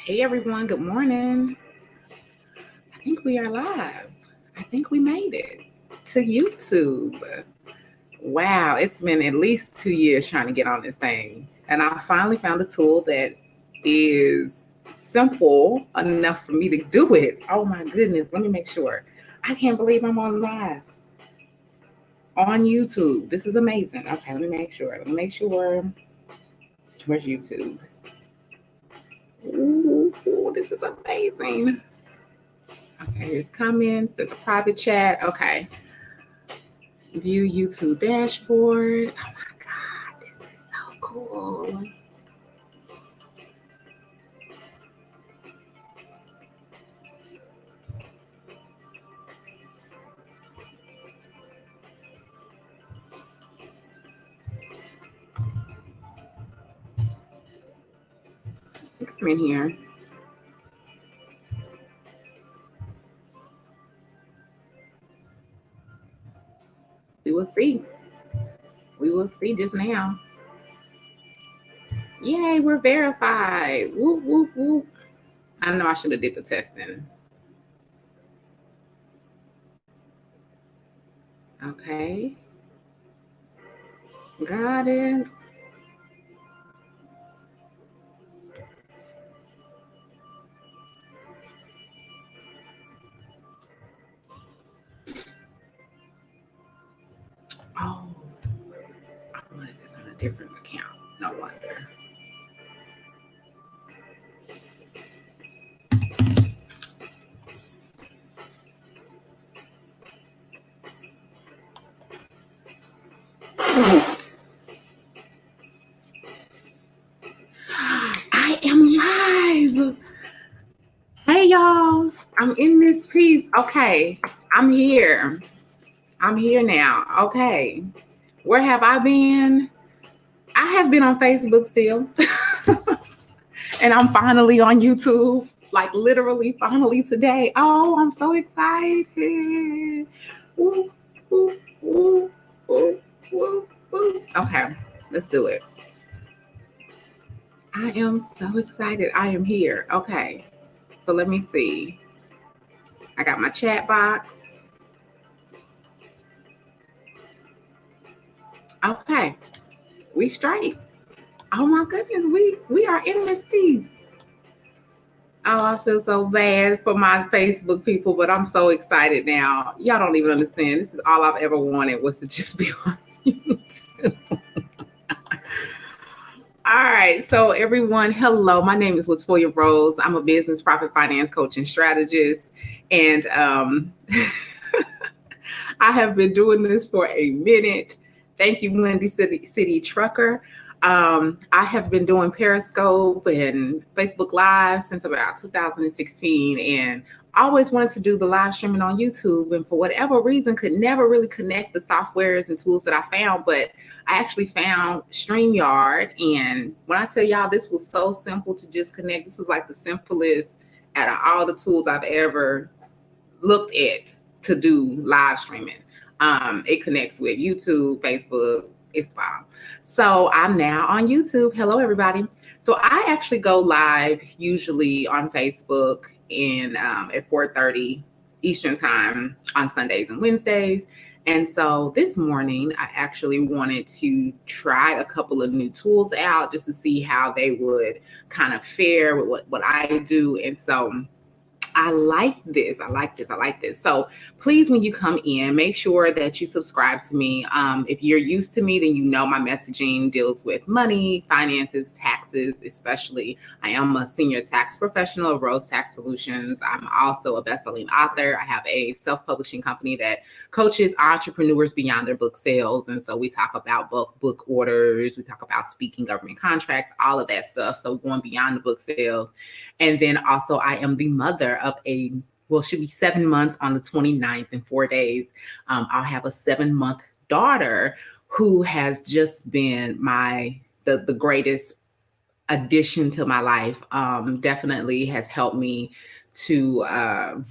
Hey everyone, good morning. I think we are live. I think we made it to YouTube. Wow, it's been at least 2 years trying to get on this thing. And I finally found a tool that is simple enough for me to do it. Oh my goodness, let me make sure. I can't believe I'm on live on YouTube. This is amazing. Okay, let me make sure. Where's YouTube? Ooh, this is amazing. Okay, here's comments. There's a private chat. Okay. View YouTube dashboard. Oh my God, this is so cool. Come in here. We will see. We will see just now. Yay, we're verified. Whoop, whoop, whoop. I know I should have did the testing. Okay. Got it. Oh, I wanted this on a different account. No wonder. I am live. Hey, y'all. I'm in this piece. Okay. I'm here. I'm here now. Okay. Where have I been? I have been on Facebook still. And I'm finally on YouTube. Like literally finally today. Oh, I'm so excited. Woo, woo, woo, woo, woo, woo. Okay, let's do it. I am so excited. I am here. Okay. So let me see. I got my chat box. Okay. We straight. Oh my goodness. We are in this piece. Oh, I feel so bad for my Facebook people, but I'm so excited now. Y'all don't even understand. This is all I've ever wanted was to just be on YouTube. All right. So everyone, hello. My name is Latoya Rose. I'm a business profit finance coach and strategist. And I have been doing this for a minute. Thank you, Windy City Trucker. I have been doing Periscope and Facebook Live since about 2016, and I always wanted to do the live streaming on YouTube, and for whatever reason could never really connect the softwares and tools that I found, but I actually found StreamYard, and when I tell y'all this was so simple to just connect, this was like the simplest out of all the tools I've ever looked at to do live streaming. It connects with YouTube, Facebook, Instagram. So I'm now on YouTube. Hello, everybody. So I actually go live usually on Facebook at 4:30 Eastern time on Sundays and Wednesdays. And so this morning, I actually wanted to try a couple of new tools out just to see how they would kind of fare with what I do. And so I like this. So please, when you come in, make sure that you subscribe to me. If you're used to me, then you know my messaging deals with money, finances, taxes, especially. I am a senior tax professional of Rose Tax Solutions. I'm also a best-selling author. I have a self-publishing company that coaches entrepreneurs beyond their book sales. And so we talk about book orders. We talk about speaking, government contracts, all of that stuff. So going beyond the book sales. And then also I am the mother of she'll be 7 months on the 29th in 4 days. I'll have a 7-month daughter who has just been the greatest addition to my life. Definitely has helped me to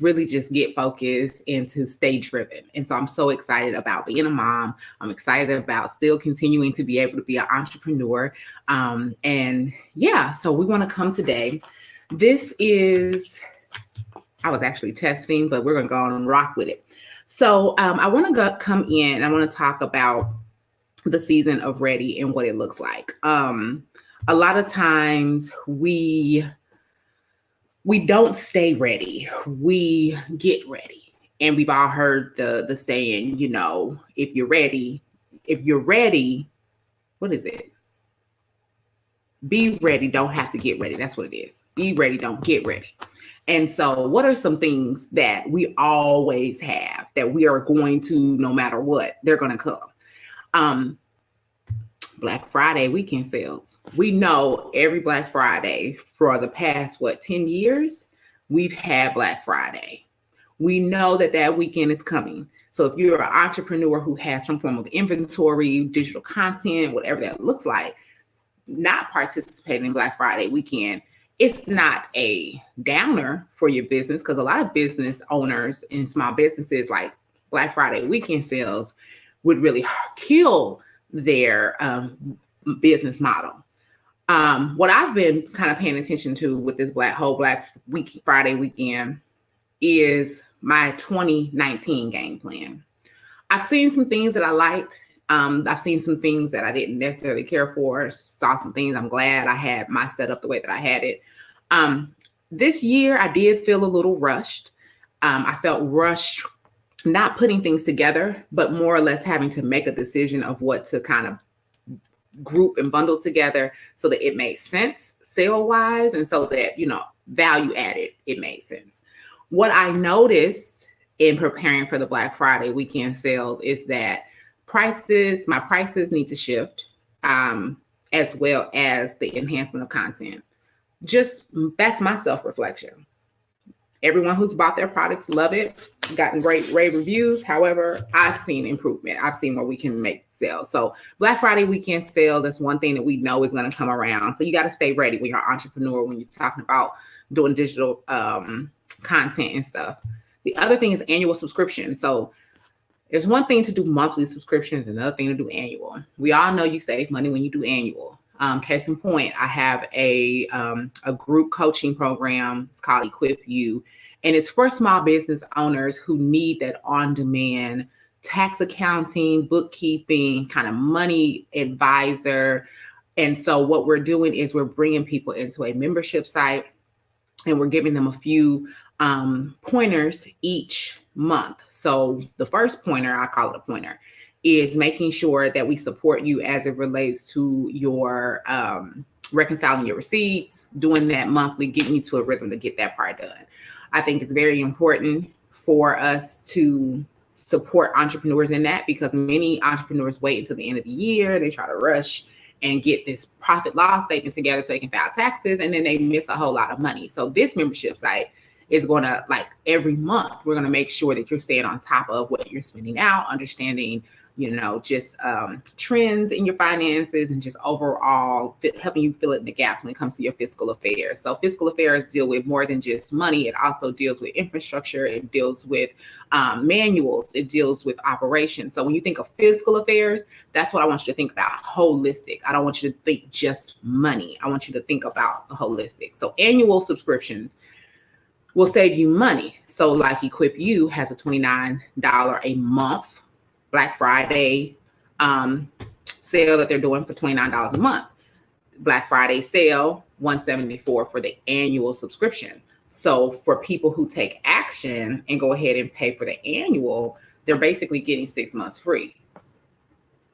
really just get focused and to stay driven. And so I'm so excited about being a mom. I'm excited about still continuing to be able to be an entrepreneur. And yeah, so we want to come today This is, I was actually testing, but we're going to go on and rock with it. So I want to come in and I want to talk about the season of ready and what it looks like. A lot of times we don't stay ready. We get ready. And we've all heard the saying, you know, if you're ready, what is it? Be ready, don't have to get ready. That's what it is. Be ready, don't get ready. And so what are some things that we always have that we are going to, no matter what, they're going to come? Black Friday weekend sales. We know every Black Friday for the past, 10 years, we've had Black Friday. We know that weekend is coming. So if you're an entrepreneur who has some form of inventory, digital content, whatever that looks like, not participating in Black Friday weekend, it's not a downer for your business, because a lot of business owners and small businesses, like Black Friday weekend sales would really kill their business model. What I've been kind of paying attention to with this Black Friday weekend is my 2019 game plan. I've seen some things that I liked. I've seen some things that I didn't necessarily care for. Saw some things I'm glad I had my setup the way that I had it. This year I did feel a little rushed. I felt rushed, not putting things together, but more or less having to make a decision of what to kind of group and bundle together so that it made sense sale wise. And so that, you know, value added, it made sense. What I noticed in preparing for the Black Friday weekend sales is that my prices need to shift, as well as the enhancement of content. That's my self-reflection. Everyone who's bought their products love it, gotten great rave reviews. However, I've seen improvement. I've seen where we can make sales. So Black Friday weekend sale, that's one thing that we know is going to come around. So you got to stay ready when you're an entrepreneur, when you're talking about doing digital content and stuff. The other thing is annual subscription. So there's one thing to do monthly subscriptions, another thing to do annual. We all know you save money when you do annual. Case in point, I have a group coaching program. It's called Equip You, and it's for small business owners who need that on-demand tax accounting, bookkeeping, kind of money advisor. And so what we're doing is we're bringing people into a membership site, and we're giving them a few pointers each month. So the first pointer, I call it a pointer, is making sure that we support you as it relates to your reconciling your receipts, doing that monthly, getting you to a rhythm to get that part done. I think it's very important for us to support entrepreneurs in that, because many entrepreneurs wait until the end of the year. They try to rush and get this profit loss statement together so they can file taxes, and then they miss a whole lot of money. So this membership site is going to, like, every month, we're going to make sure that you're staying on top of what you're spending out, understanding, you know, just trends in your finances, and just overall helping you fill in the gaps when it comes to your fiscal affairs. So fiscal affairs deal with more than just money. It also deals with infrastructure. It deals with manuals. It deals with operations. So when you think of fiscal affairs, that's what I want you to think about, holistic. I don't want you to think just money. I want you to think about holistic. So annual subscriptions will save you money. So like Equip You has a $29 a month Black Friday sale that they're doing for $29 a month. Black Friday sale, $174 for the annual subscription. So for people who take action and go ahead and pay for the annual, they're basically getting 6 months free,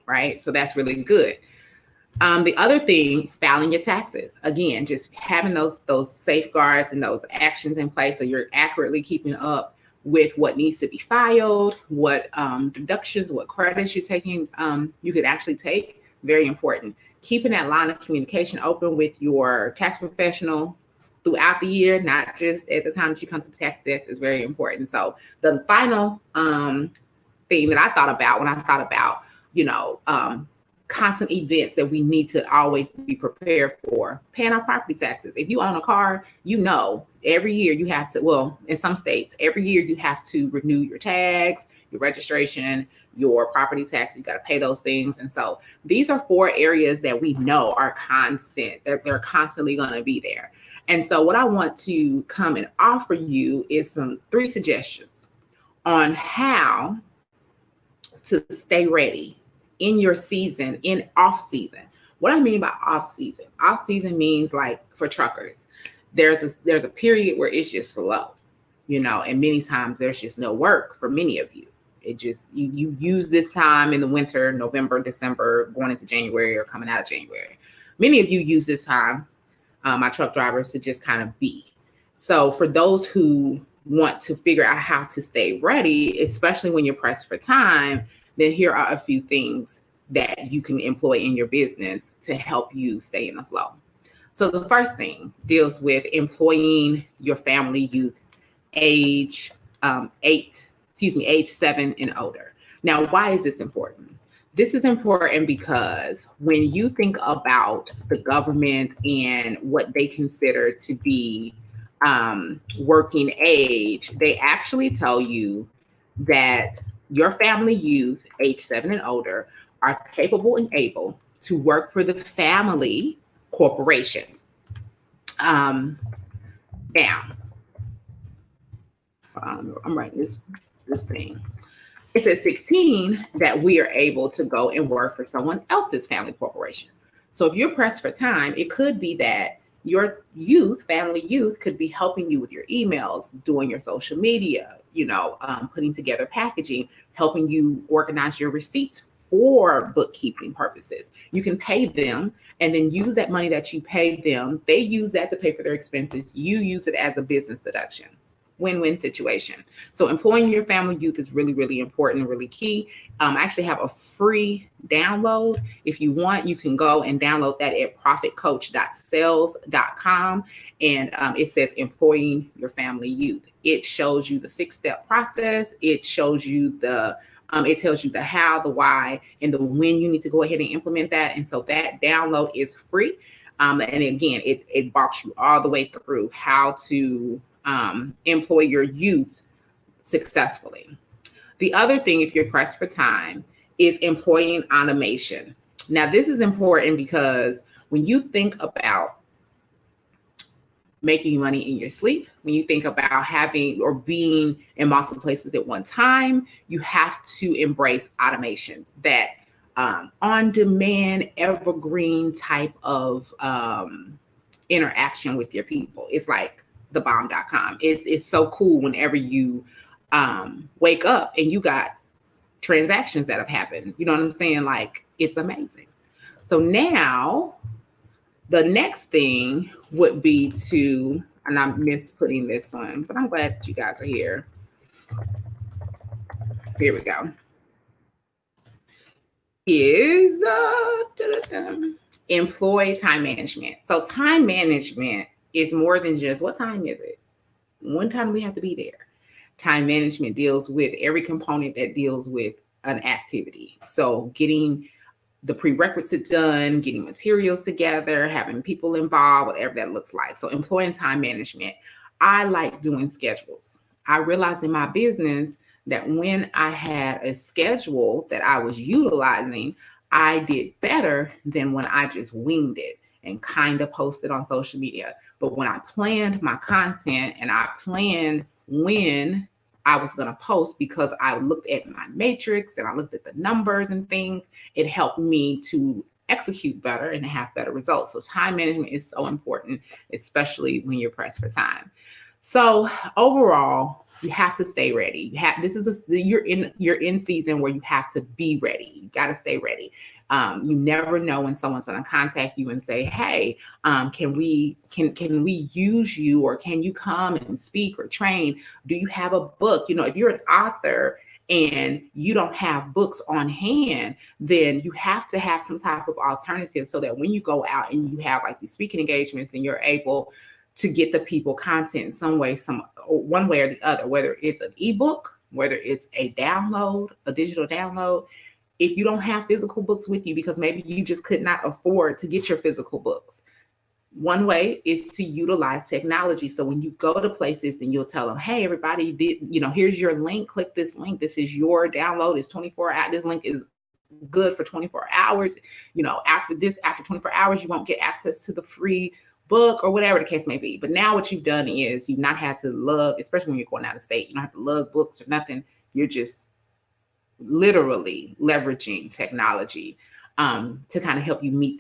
right? So that's really good. The other thing, filing your taxes. Again, just having those safeguards and those actions in place so you're accurately keeping up with what needs to be filed, what deductions, what credits you're taking, you could actually take. Very important. Keeping that line of communication open with your tax professional throughout the year, not just at the time that you come to the tax desk, is very important. So the final thing that I thought about when I thought about, you know, constant events that we need to always be prepared for. Paying our property taxes. If you own a car, you know, every year you have to, well, in some states, every year you have to renew your tags, your registration, your property tax. You got to pay those things. And so these are 4 areas that we know are constant, that they're constantly going to be there. And so what I want to come and offer you is 3 suggestions on how to stay ready in your season, in off season. What I mean by off season means, like, for truckers, there's a period where it's just slow, you know, and many times there's just no work for many of you. It just, you use this time in the winter, November, December, going into January or coming out of January. Many of you use this time, my truck drivers, to just kind of be. So for those who want to figure out how to stay ready, especially when you're pressed for time, then here are a few things that you can employ in your business to help you stay in the flow. So the first thing deals with employing your family youth age 7 and older. Now, why is this important? This is important because when you think about the government and what they consider to be working age, they actually tell you that your family youth age 7 and older are capable and able to work for the family corporation. Now, I'm writing this thing. It's at 16 that we are able to go and work for someone else's family corporation. So if you're pressed for time, it could be that your family youth could be helping you with your emails, doing your social media, you know, putting together packaging, helping you organize your receipts for bookkeeping purposes. You can pay them and then use that money that you pay them. They use that to pay for their expenses. You use it as a business deduction. Win-win situation. So employing your family youth is really, really important and really key. I actually have a free download. If you want, you can go and download that at profitcoach.sales.com. And it says employing your family youth. It shows you the 6-step process. It shows you it tells you the how, the why, and the when you need to go ahead and implement that. And so that download is free. And again, it walks you all the way through how to employ your youth successfully. The other thing, if you're pressed for time, is employing automation. Now, this is important because when you think about making money in your sleep, when you think about having or being in multiple places at one time, you have to embrace automations, that on-demand, evergreen type of interaction with your people. It's like thebomb.com. It's so cool whenever you wake up and you got transactions that have happened. You know what I'm saying? Like, it's amazing. So now the next thing would be to, and I'm misputting this one, but I'm glad that you guys are here. Here we go. Is employ time management. So time management is more than just, what time is it? One time we have to be there. Time management deals with every component that deals with an activity. So getting the prerequisites done, getting materials together, having people involved, whatever that looks like. So employing time management. I like doing schedules. I realized in my business that when I had a schedule that I was utilizing, I did better than when I just winged it and kind of posted on social media. But when I planned my content and I planned when I was going to post, because I looked at my matrix and I looked at the numbers and things, it helped me to execute better and have better results. So time management is so important, especially when you're pressed for time. So overall, you have to stay ready. You're in season where you have to be ready. You got to stay ready. You never know when someone's going to contact you and say, "Hey, can we use you, or can you come and speak or train? Do you have a book?" You know, if you're an author and you don't have books on hand, then you have to have some type of alternative so that when you go out and you have like these speaking engagements and you're able to get the people content in some way, one way or the other, whether it's an ebook, whether it's a download, a digital download, if you don't have physical books with you because maybe you just could not afford to get your physical books, one way is to utilize technology. So when you go to places and you'll tell them, hey, everybody, here's your link, click this link. This is your download. It's 24 hours. This link is good for 24 hours. After 24 hours, you won't get access to the free book or whatever the case may be. But now what you've done is you've not had to lug, especially when you're going out of state, you don't have to lug books or nothing. You're just literally leveraging technology to kind of help you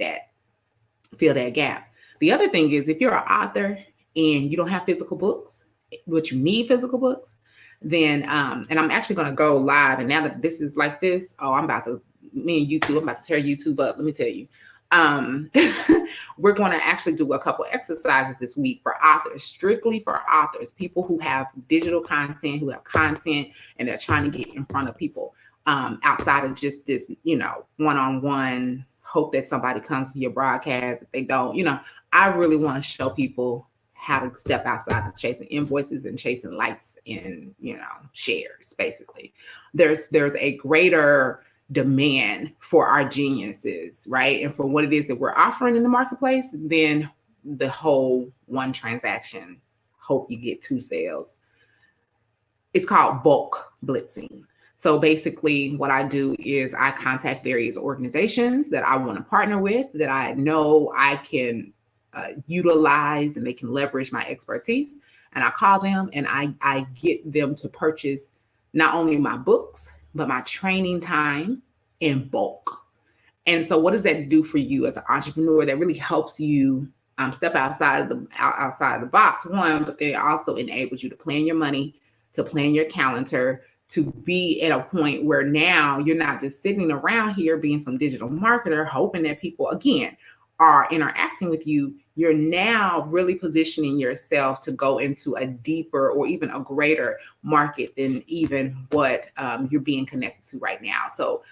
fill that gap. The other thing is, if you're an author and you don't have physical books, but you need physical books, then, and I'm actually going to go live. And now that this is like this, me and YouTube, I'm about to tear YouTube up. Let me tell you. We're going to actually do a couple exercises this week for authors, strictly for authors, people who have digital content, who have content, and they're trying to get in front of people outside of just this, one-on-one hope that somebody comes to your broadcast. If they don't, I really want to show people how to step outside of chasing invoices and chasing likes and, shares. Basically, there's a greater demand for our geniuses, right? And for what it is that we're offering in the marketplace, then the whole one transaction, hope you get 2 sales. It's called bulk blitzing. So basically what I do is I contact various organizations that I want to partner with, that I know I can utilize and they can leverage my expertise. And I call them and I get them to purchase not only my books, but my training time in bulk. And so what does that do for you as an entrepreneur? That really helps you step outside of the box, one, but then it also enables you to plan your money, to plan your calendar, to be at a point where now you're not just sitting around here being some digital marketer, hoping that people, again, are interacting with you. You're now really positioning yourself to go into a deeper or even a greater market than even what you're being connected to right now. So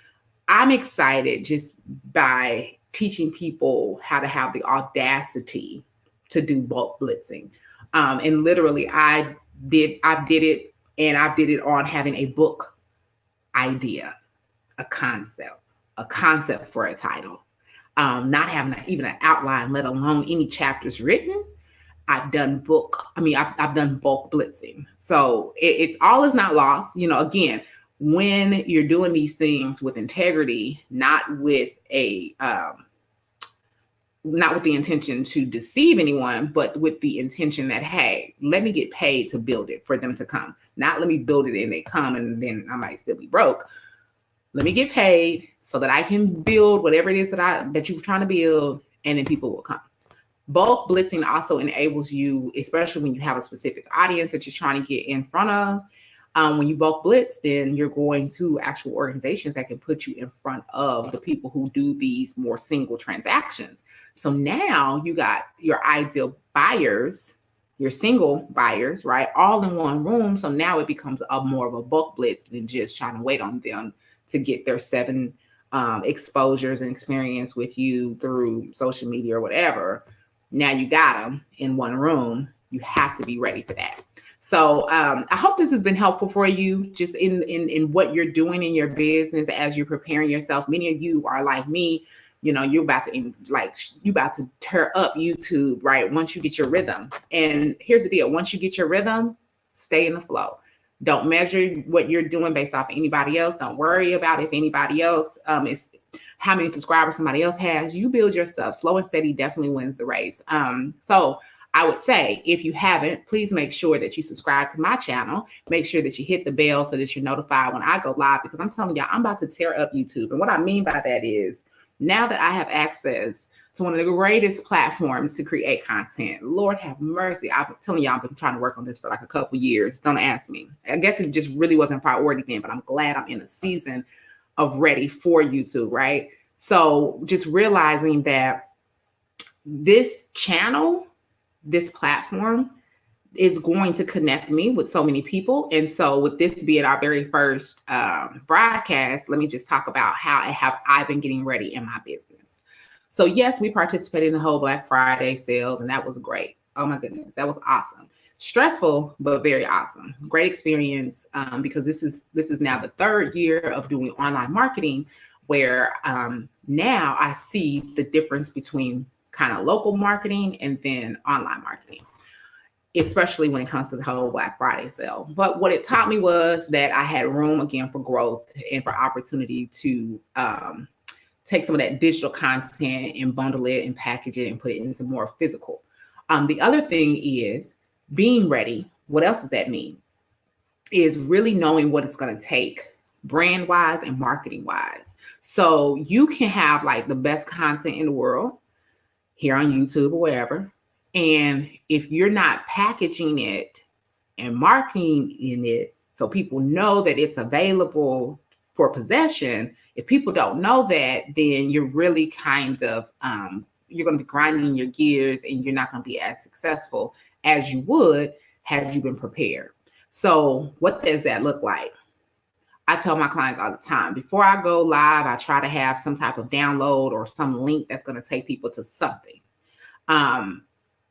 I'm excited just by teaching people how to have the audacity to do bulk blitzing. And literally I did it, and I did it on having a book idea, a concept for a title. Not having even an outline, let alone any chapters written. I've done bulk blitzing. So it's all is not lost. Again, when you're doing these things with integrity, not with the intention to deceive anyone, but with the intention that, hey, let me get paid to build it for them to come. Not let me build it and they come and then I might still be broke. Let me get paid so that I can build whatever it is that you're trying to build, and then people will come. Bulk blitzing also enables you, especially when you have a specific audience that you're trying to get in front of. When you bulk blitz, then you're going to actual organizations that can put you in front of the people who do these more single transactions. So now you got your ideal buyers, your single buyers, right, all in one room. So now it becomes more of a bulk blitz than just trying to wait on them to get their 7 exposures and experience with you through social media or whatever. Now you got them in one room. You have to be ready for that. So I hope this has been helpful for you just in what you're doing in your business as you're preparing yourself. Many of you are like me, you're about to tear up YouTube, right? Once you get your rhythm. And here's the deal. Once you get your rhythm, stay in the flow. Don't measure what you're doing based off anybody else. Don't worry about if anybody else is how many subscribers somebody else has. You build your stuff. Slow and steady definitely wins the race. So I would say, if you haven't, please make sure that you subscribe to my channel. Make sure that you hit the bell so that you're notified when I go live, because I'm telling y'all, I'm about to tear up YouTube. And what I mean by that is, now that I have access to one of the greatest platforms to create content, Lord have mercy. I'm telling y'all, I've been trying to work on this for like a couple years. Don't ask me. I guess it just really wasn't a priority then, but I'm glad I'm in a season of ready for YouTube, right? So just realizing that this channel, this platform is going to connect me with so many people. And so with this being our very first broadcast, let me just talk about how I've been getting ready in my business. So yes, we participated in the whole Black Friday sales, and that was great. Oh my goodness, that was awesome. Stressful, but very awesome. Great experience because this is now the 3rd year of doing online marketing. where now I see the difference between kind of local marketing and then online marketing, especially when it comes to the whole Black Friday sale. But what it taught me was that I had room again for growth and for opportunity to take some of that digital content and bundle it and package it and put it into more physical. The other thing is being ready. What else does that mean? Is really knowing what it's going to take brand wise and marketing wise. So you can have like the best content in the world here on YouTube or wherever. And if you're not packaging it and marketing in it so people know that it's available for possession, if people don't know that, then you're really kind of, you're going to be grinding your gears and you're not going to be as successful as you would had you been prepared. So what does that look like? I tell my clients all the time, before I go live, I try to have some type of download or some link that's going to take people to something.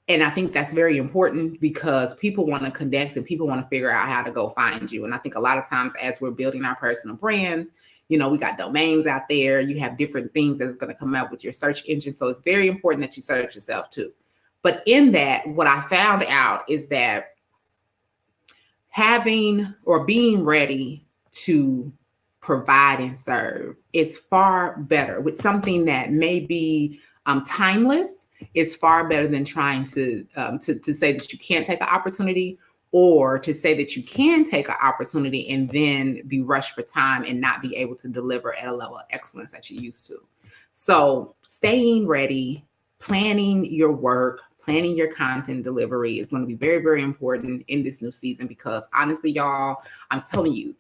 And I think that's very important because people want to connect and people want to figure out how to go find you. And I think a lot of times as we're building our personal brands, you know, we got domains out there. You have different things that's going to come out with your search engine. So it's very important that you search yourself too. But in that, what I found out is that having or being ready to provide and serve is far better with something that may be timeless. Is far better than trying to say that you can't take an opportunity, or to say that you can take an opportunity and then be rushed for time and not be able to deliver at a level of excellence that you used to. So staying ready, planning your work, planning your content delivery is going to be very, very important in this new season, because honestly, y'all, I'm telling you,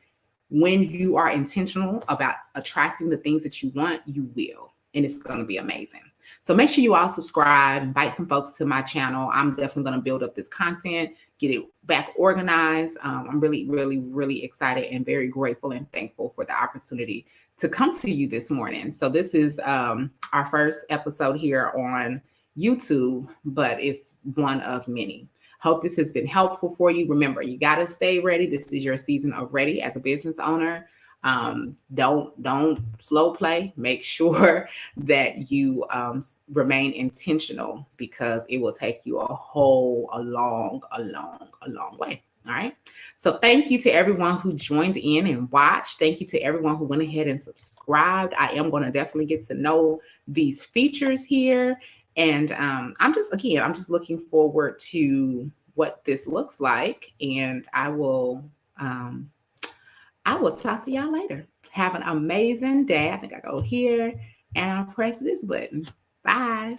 when you are intentional about attracting the things that you want, you will, and it's going to be amazing. So make sure you all subscribe, invite some folks to my channel. I'm definitely going to build up this content, get it back organized. I'm really, really, really excited and very grateful and thankful for the opportunity to come to you this morning. So this is our first episode here on YouTube, but it's one of many. Hope this has been helpful for you. Remember, you got to stay ready. This is your season of ready as a business owner. Don't slow play. Make sure that you remain intentional, because it will take you a long way. All right. So thank you to everyone who joined in and watched. Thank you to everyone who went ahead and subscribed. I am going to definitely get to know these features here. And I'm just looking forward to what this looks like. And I will talk to y'all later. Have an amazing day. I think I go here and I'll press this button. Bye.